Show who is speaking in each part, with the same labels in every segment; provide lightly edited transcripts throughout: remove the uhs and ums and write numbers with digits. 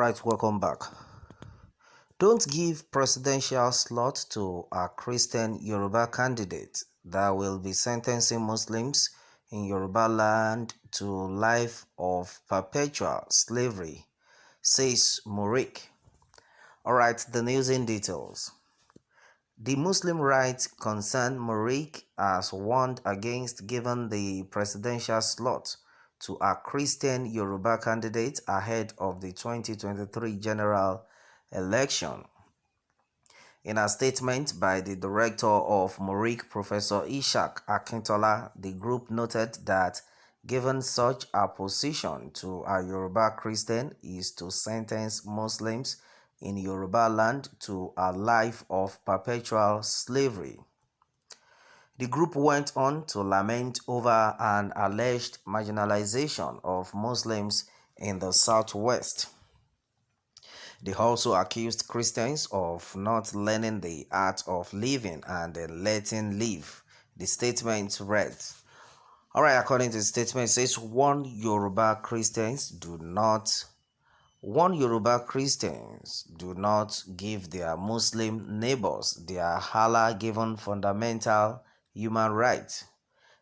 Speaker 1: Alright, welcome back. Don't give presidential slot to a Christian Yoruba candidate that will be sentencing Muslims in Yoruba land to life of perpetual slavery, says Muric. Alright, the news in details. The Muslim rights concern Muric has warned against giving the presidential slot to a Christian Yoruba candidate ahead of the 2023 general election. In a statement by the director of Muric, Professor Ishak Akintola, the group noted that giving such a position to a Yoruba Christian is to sentence Muslims in Yoruba land to a life of perpetual slavery. The group went on to lament over an alleged marginalization of Muslims in the Southwest. They also accused Christians of not learning the art of living and letting live. The statement read, alright, according to the statement, it says warn Yoruba Christians do not give their Muslim neighbors their Allah-given fundamental human rights.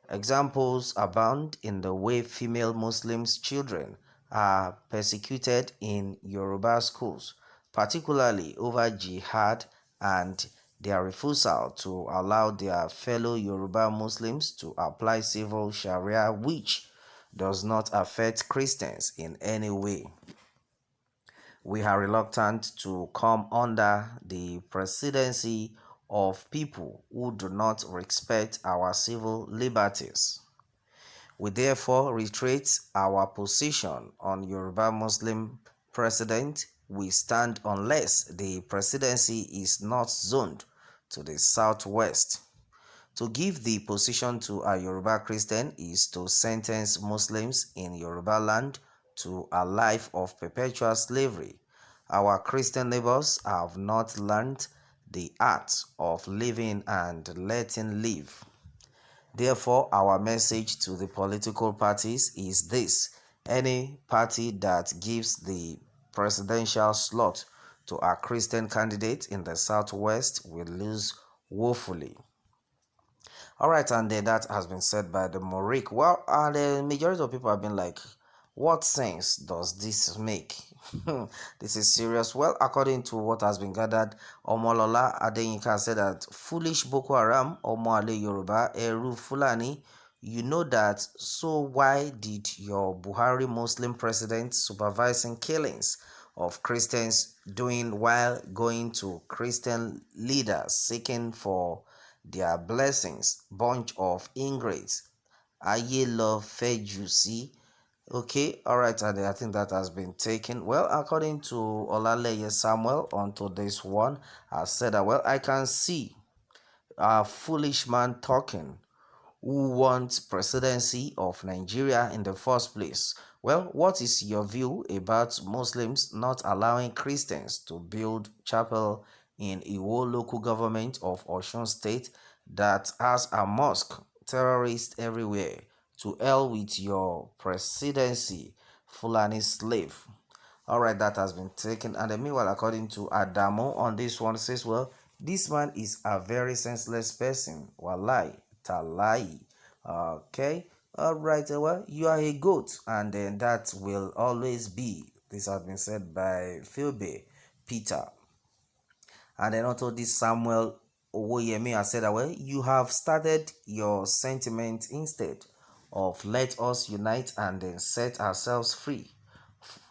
Speaker 1: Examples abound in the way female Muslims children are persecuted in Yoruba schools, particularly over jihad and their refusal to allow their fellow Yoruba Muslims to apply civil Sharia, which does not affect Christians in any way. We are reluctant to come under the presidency of people who do not respect our civil liberties. We therefore reiterate our position on Yoruba Muslim president. We stand unless the presidency is not zoned to the southwest. To give the position to a Yoruba Christian is to sentence Muslims in Yoruba land to a life of perpetual slavery. Our Christian neighbors have not learned the art of living and letting live. Therefore, our message to the political parties is this: any party that gives the presidential slot to a Christian candidate in the Southwest will lose woefully. Alright, and then that has been said by the Muric. Well, and the majority of people have been like, what sense does this make? This is serious. Well, according to what has been gathered, Omolola Adeyinka said that foolish Boko Haram, Omoale Yoruba, Eru Fulani, you know that, so why did your Buhari Muslim president supervising killings of Christians doing while going to Christian leaders seeking for their blessings? Bunch of ingrates. Aye love Fejusi. Okay, alright, and I think that has been taken. Well, according to Olaleye Samuel onto this one, I said that, well, I can see a foolish man talking who wants presidency of Nigeria in the first place. Well, what is your view about Muslims not allowing Christians to build chapel in Iwo local government of Osun State that has a mosque? Terrorists everywhere. To hell with your presidency, Fulani slave. Alright, that has been taken. And then meanwhile, according to Adamo on this one, says, well, this man is a very senseless person. Wallahi, talai. Okay. Alright, well, you are a goat, and then that will always be. This has been said by Philbe Peter. And then also this Samuel Owoyemi has said that, well, you have started your sentiment instead of let us unite and then set ourselves free.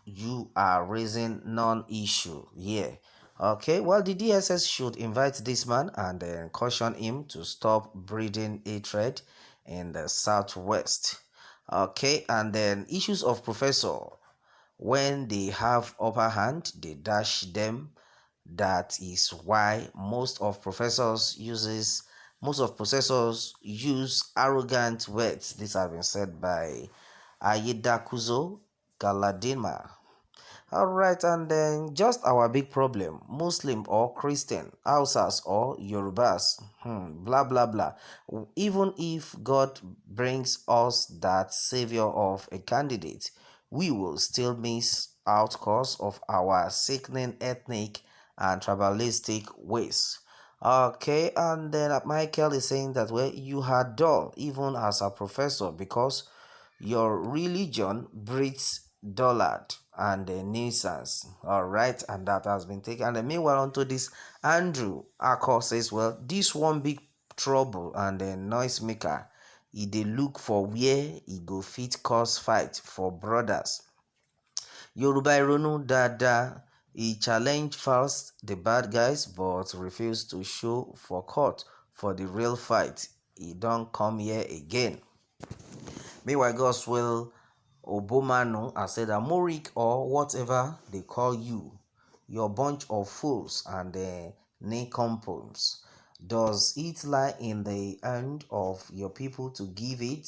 Speaker 1: You are raising non-issue here. Okay, well, the DSS should invite this man and then caution him to stop breeding hatred in the Southwest. Okay, and then issues of professor. When they have upper hand, they dash them. That is why most of professors use arrogant words. This has been said by Ayedakuzo Galadima. Alright, and then just our big problem: Muslim or Christian, Hausas or Yorubas, blah blah blah. Even if God brings us that savior of a candidate, we will still miss out cause of our sickening ethnic and tribalistic ways. Okay, and then Michael is saying that, well, you are dull even as a professor because your religion breeds dullard and nuisance. All right, and that has been taken. And then meanwhile, onto this, Andrew Akko says, well, this one big trouble and the noisemaker, he dey look for where he go fit cause fight for brothers. Yoruba Ironu Dada, he challenged first the bad guys but refused to show for court for the real fight. He don't come here again. Meanwhile, Goswell Obomanu has said that Muric or whatever they call you, you're a bunch of fools and nincompoops. Does it lie in the hand of your people to give it?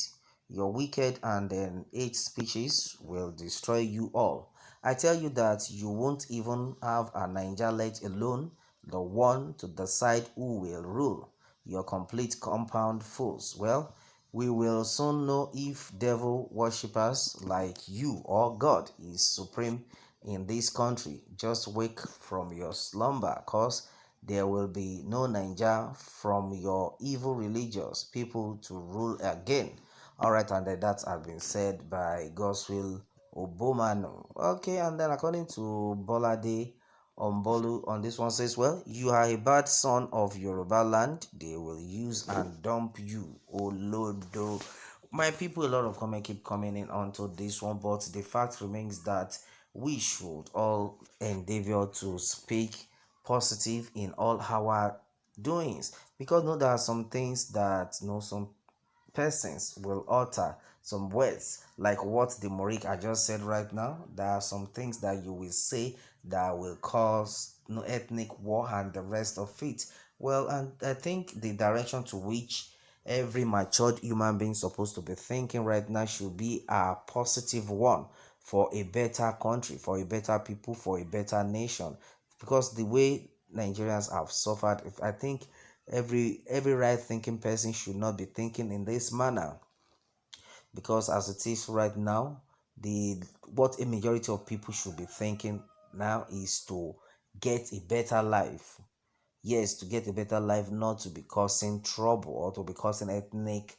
Speaker 1: Your wicked and hate speeches will destroy you all. I tell you that you won't even have a Niger, let alone the one to decide who will rule. You're complete compound fools. Well, we will soon know if devil worshippers like you or God is supreme in this country. Just wake from your slumber, cause there will be no Niger from your evil religious people to rule again. Alright, and that has been said by Goswill Obomanu. Okay, and then according to Bolade Ombolu on this one says, well, you are a bad son of Yoruba land. They will use and dump you. Olodo. My people, a lot of comment keep coming in onto this one, but the fact remains that we should all endeavor to speak positive in all our doings, because no, there are some things that some persons will utter some words like what the Muric I just said right now. There are some things that you will say that will cause ethnic war and the rest of it. Well, and I think the direction to which every matured human being supposed to be thinking right now should be a positive one for a better country, for a better people, for a better nation. Because the way Nigerians have suffered, I think every right thinking person should not be thinking in this manner, because as it is right now, the what a majority of people should be thinking now is to get a better life. Yes, to get a better life, not to be causing trouble or to be causing ethnic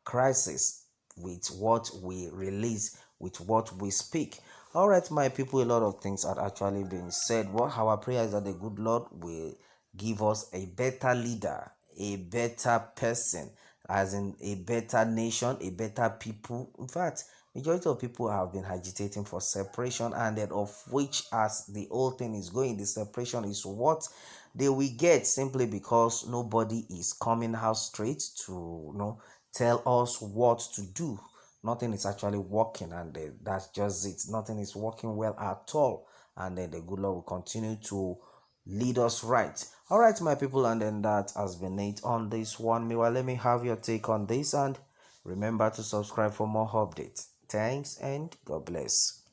Speaker 1: crisis with what we release, with what we speak. All right, my people, a lot of things are actually being said. What our prayer is that the good Lord will give us a better leader, a better person, as in a better nation, a better people. In fact, majority of people have been agitating for separation, and then of which, as the whole thing is going, the separation is what they will get, simply because nobody is coming out straight to tell us what to do. Nothing is actually working, and that's just it. Nothing is working well at all, and then the good Lord will continue to lead us right. All right, my people, and then that has been it on this one. Meanwhile, let me have your take on this, and remember to subscribe for more updates. Thanks and God bless.